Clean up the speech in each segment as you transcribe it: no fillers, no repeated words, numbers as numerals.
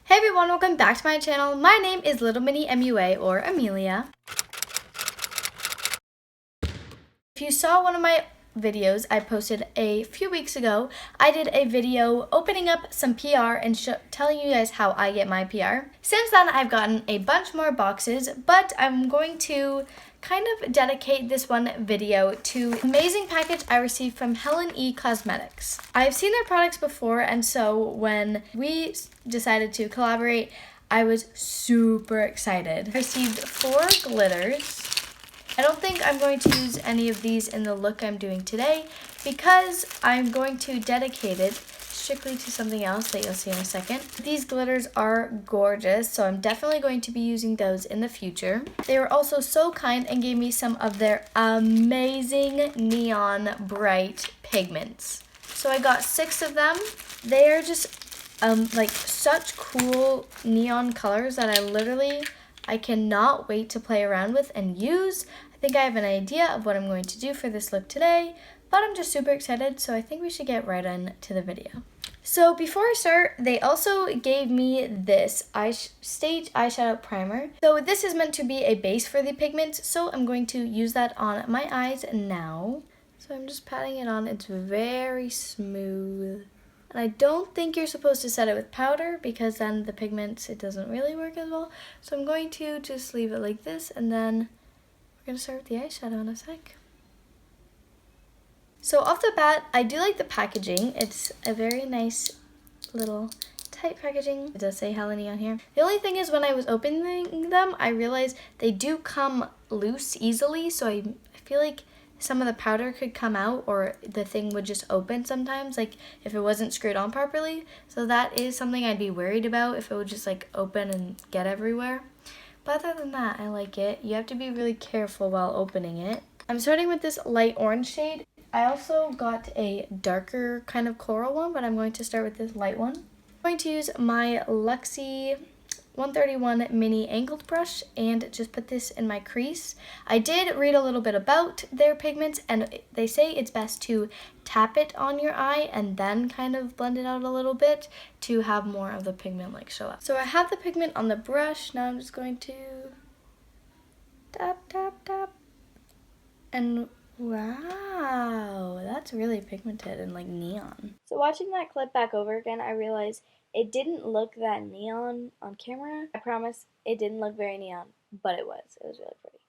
Hey everyone, welcome back to my channel. My name is Little Mini MUA or Amelia. If you saw one of my videos I posted a few weeks ago, I did a video opening up some PR and telling you guys how I get my PR. Since then, I've gotten a bunch more boxes, but I'm going to kind of dedicate this one video to an amazing package I received from Helen E Cosmetics. I've seen their products before, and so when we decided to collaborate, I was super excited. I received 4 glitters. I don't think I'm going to use any of these in the look I'm doing today because I'm going to dedicate it strictly to something else that you'll see in a second. These glitters are gorgeous, so I'm definitely going to be using those in the future. They were also so kind and gave me some of their amazing neon bright pigments. So I got 6 of them. They are just like such cool neon colors that I cannot wait to play around with and use. I think I have an idea of what I'm going to do for this look today, but I'm just super excited, so I think we should get right into the video. So before I start, they also gave me this Stage Eyeshadow Primer. So this is meant to be a base for the pigments, so I'm going to use that on my eyes now. So I'm just patting it on. It's very smooth. And I don't think you're supposed to set it with powder because then the pigments, it doesn't really work as well. So I'm going to just leave it like this, and then we're going to start with the eyeshadow in a sec. So off the bat, I do like the packaging. It's a very nice little tight packaging. It does say Helen E on here. The only thing is when I was opening them, I realized they do come loose easily. So I feel like some of the powder could come out or the thing would just open sometimes, like if it wasn't screwed on properly. So that is something I'd be worried about, if it would just like open and get everywhere. But other than that, I like it. You have to be really careful while opening it. I'm starting with this light orange shade. I also got a darker kind of coral one, but I'm going to start with this light one. I'm going to use my Luxie 131 mini angled brush and just put this in my crease. I did read a little bit about their pigments, and they say it's best to tap it on your eye and then kind of blend it out a little bit to have more of the pigment like show up. So I have the pigment on the brush. Now I'm just going to tap, tap, tap. And wow, that's really pigmented and like neon. So watching that clip back over again, I realized it didn't look that neon on camera. I promise it didn't look very neon, but it was. It was really pretty.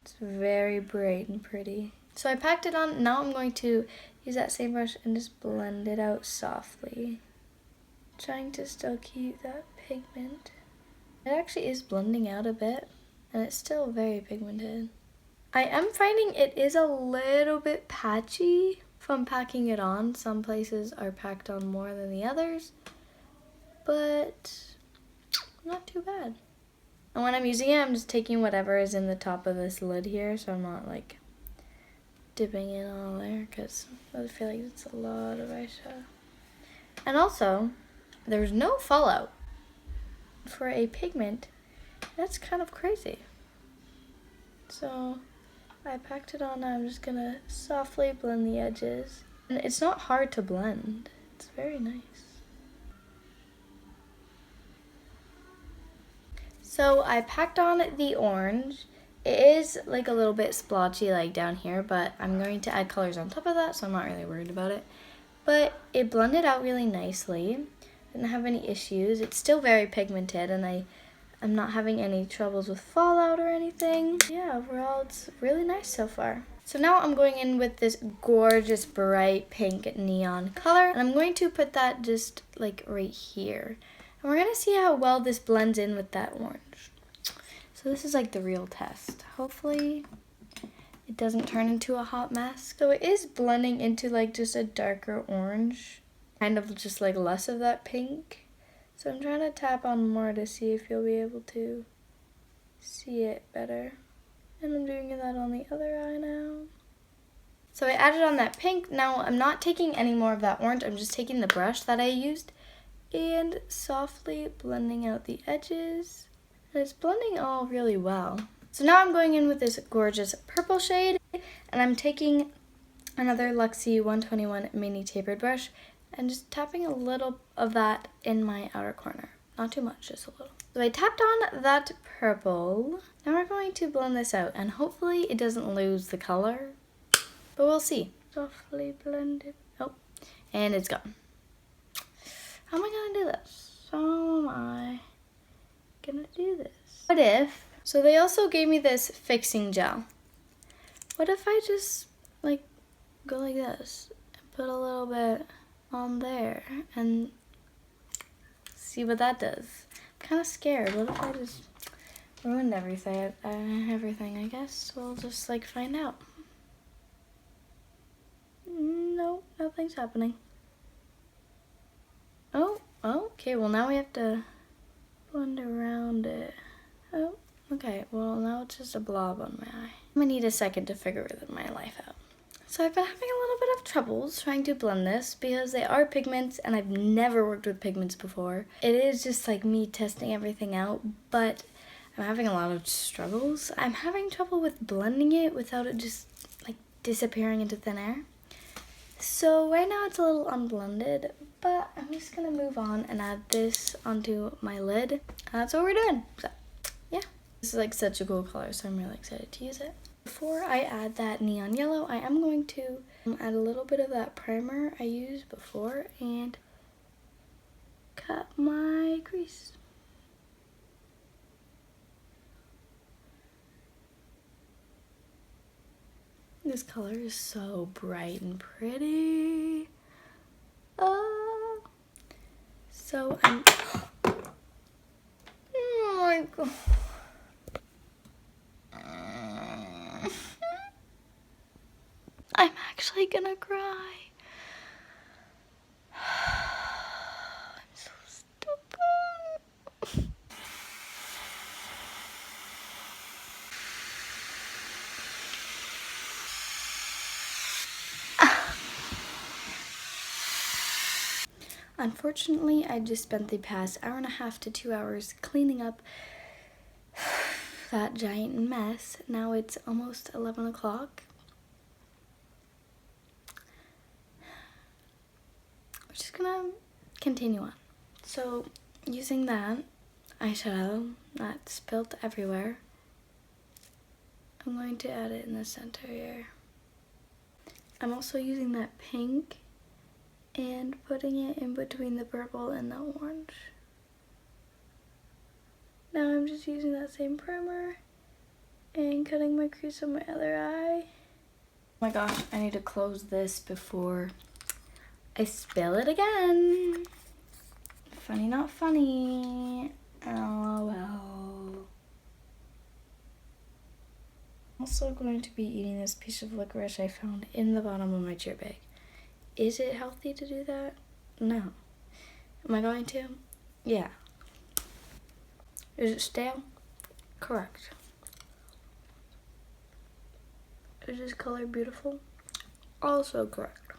It's very bright and pretty. So I packed it on. Now I'm going to use that same brush and just blend it out softly. Trying to still keep that pigment. It actually is blending out a bit, and it's still very pigmented. I am finding it is a little bit patchy from packing it on. Some places are packed on more than the others, but not too bad. And when I'm using it, I'm just taking whatever is in the top of this lid here, so I'm not like dipping it all there because I feel like it's a lot of eyeshadow. And also, there's no fallout for a pigment. That's kind of crazy. So I packed it on. Now I'm just gonna softly blend the edges. And it's not hard to blend. It's very nice. So I packed on the orange. It is like a little bit splotchy like down here, but I'm going to add colors on top of that, so I'm not really worried about it. But it blended out really nicely. Didn't have any issues. It's still very pigmented, and I'm not having any troubles with fallout or anything. Yeah, overall it's really nice so far. So now I'm going in with this gorgeous bright pink neon color, and I'm going to put that just like right here. And we're gonna see how well this blends in with that orange. So this is like the real test. Hopefully it doesn't turn into a hot mess. So it is blending into like just a darker orange, kind of just like less of that pink. So I'm trying to tap on more to see if you'll be able to see it better. And I'm doing that on the other eye now. So I added on that pink. Now I'm not taking any more of that orange. I'm just taking the brush that I used and softly blending out the edges. And it's blending all really well. So now I'm going in with this gorgeous purple shade, and I'm taking another Luxie 121 mini tapered brush and just tapping a little of that in my outer corner. Not too much, just a little. So I tapped on that purple. Now we're going to blend this out, and hopefully it doesn't lose the color, but we'll see. Softly blend it. Oh, and it's gone. How am I gonna do this? How am I gonna do this? What if, so they also gave me this fixing gel. What if I just like go like this and put a little bit on there and see what that does? I'm kind of scared. What if I just ruined everything? I guess we'll just like find out. No, nothing's happening. Oh, okay. Well, now we have to blend around it. Oh, okay. Well, now it's just a blob on my eye. I'm gonna need a second to figure my life out. So I've been having a little bit of troubles trying to blend this because they are pigments and I've never worked with pigments before. It is just like me testing everything out, but I'm having a lot of struggles. I'm having trouble with blending it without it just like disappearing into thin air. So right now it's a little unblended, but I'm just gonna move on and add this onto my lid. That's what we're doing. So yeah, this is like such a cool color, so I'm really excited to use it. Before I add that neon yellow, I am going to add a little bit of that primer I used before and cut my crease. This color is so bright and pretty. Oh, so I'm, oh my god. I'm actually gonna cry. I'm so stupid. Unfortunately, I just spent the past hour and a half to 2 hours cleaning up that giant mess. Now it's almost 11 o'clock. We're just gonna continue on. So, using that eyeshadow that spilled everywhere, I'm going to add it in the center here. I'm also using that pink and putting it in between the purple and the orange. Now I'm just using that same primer and cutting my crease on my other eye. Oh my gosh, I need to close this before I spill it again. Funny, not funny. LOL. Also going to be eating this piece of licorice I found in the bottom of my cheer bag. Is it healthy to do that? No. Am I going to? Yeah. Is it stale? Correct. Is this color beautiful? Also correct.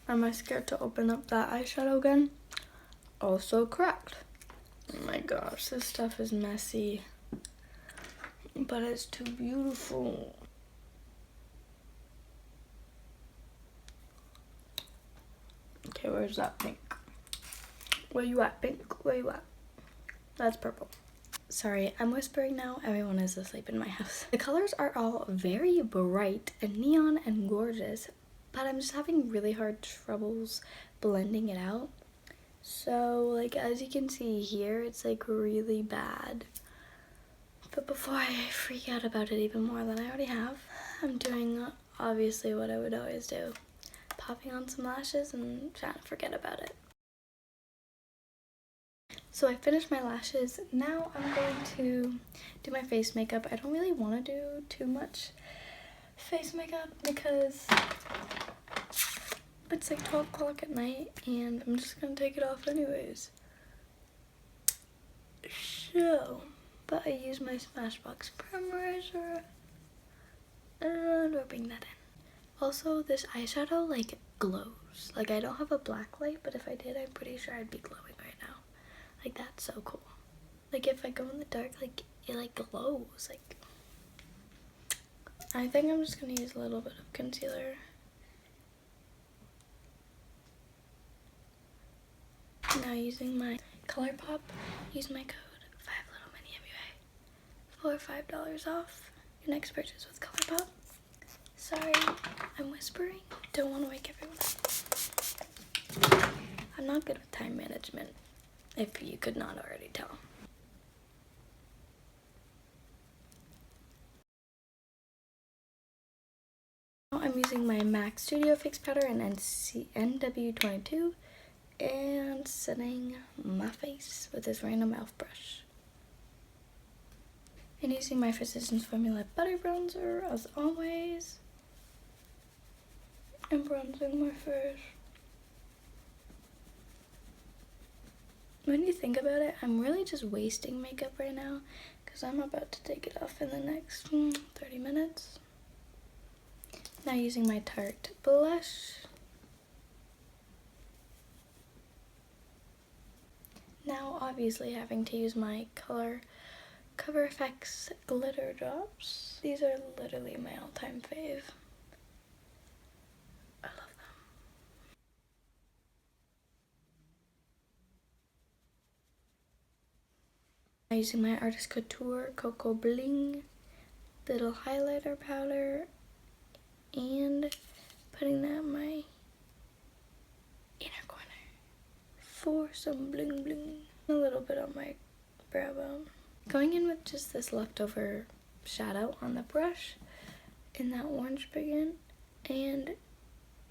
Am I scared to open up that eyeshadow again? Also correct. Oh my gosh, this stuff is messy, but it's too beautiful. Okay, where's that pink? Where you at, pink? Where you at? That's purple. Sorry, I'm whispering now. Everyone is asleep in my house. The colors are all very bright and neon and gorgeous, but I'm just having really hard troubles blending it out. So, like, as you can see here, it's like really bad. But before I freak out about it even more than I already have, I'm doing obviously what I would always do. Popping on some lashes and trying to forget about it. So I finished my lashes. Now I'm going to do my face makeup. I don't really want to do too much face makeup because it's like 12 o'clock at night and I'm just gonna take it off anyways. So, but I use my Smashbox primerizer and rubbing that in. Also, this eyeshadow like glows. Like, I don't have a black light, but if I did, I'm pretty sure I'd be glowing right now. Like, that's so cool. Like, if I go in the dark, like, it like glows. Like, I think I'm just gonna use a little bit of concealer. Now using my ColourPop, use my code 5LittleMini MUA for $5 off your next purchase with ColourPop. Sorry, I'm whispering. Don't want to wake everyone up. I'm not good with time management, if you could not already tell. Now I'm using my MAC Studio Fix Powder and NW22 and setting my face with this random e.l.f. brush. And using my Physicians Formula Butter Bronzer as always. And bronzing my face. When you think about it, I'm really just wasting makeup right now because I'm about to take it off in the next 30 minutes. Now using my Tarte blush. Now obviously having to use my Cover FX glitter drops. These are literally my all-time fave. I love them. I'm using my Artist Couture Cocoa Bling little highlighter powder and putting that in my inner corner for some bling bling. A little bit on my brow bone. Going in with just this leftover shadow on the brush in that orange pigment, and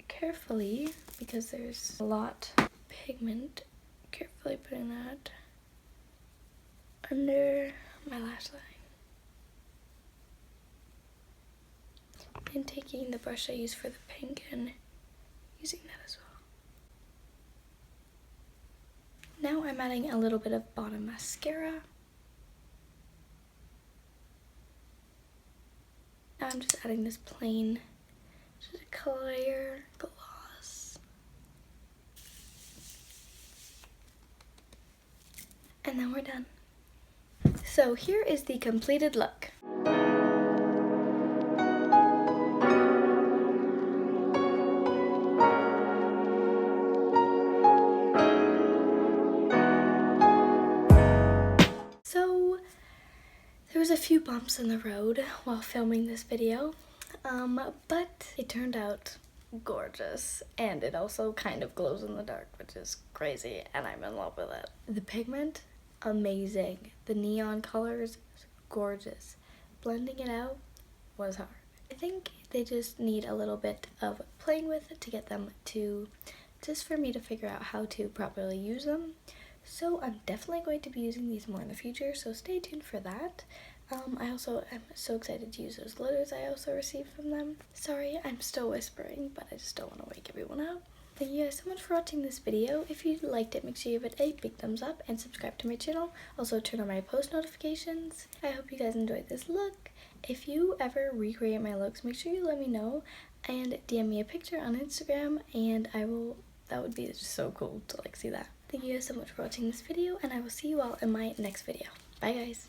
carefully, because there's a lot of pigment, carefully putting that under my lash line. And taking the brush I use for the pink and using that as well. Now I'm adding a little bit of bottom mascara. Now I'm just adding this plain, just a clear gloss. And then we're done. So here is the completed look. So there was a few bumps in the road while filming this video, but it turned out gorgeous, and it also kind of glows in the dark, which is crazy, and I'm in love with it. The pigment, amazing. The neon colors, gorgeous. Blending it out was hard. I think they just need a little bit of playing with it to get them to, just for me to figure out how to properly use them. So I'm definitely going to be using these more in the future, so stay tuned for that. I also am so excited to use those glitters I also received from them. Sorry, I'm still whispering, but I just don't want to wake everyone up. Thank you guys so much for watching this video. If you liked it, make sure you give it a big thumbs up and subscribe to my channel. Also turn on my post notifications. I hope you guys enjoyed this look. If you ever recreate my looks, make sure you let me know and DM me a picture on Instagram, and that would be just so cool to see that. Thank you guys so much for watching this video, and I will see you all in my next video. Bye guys!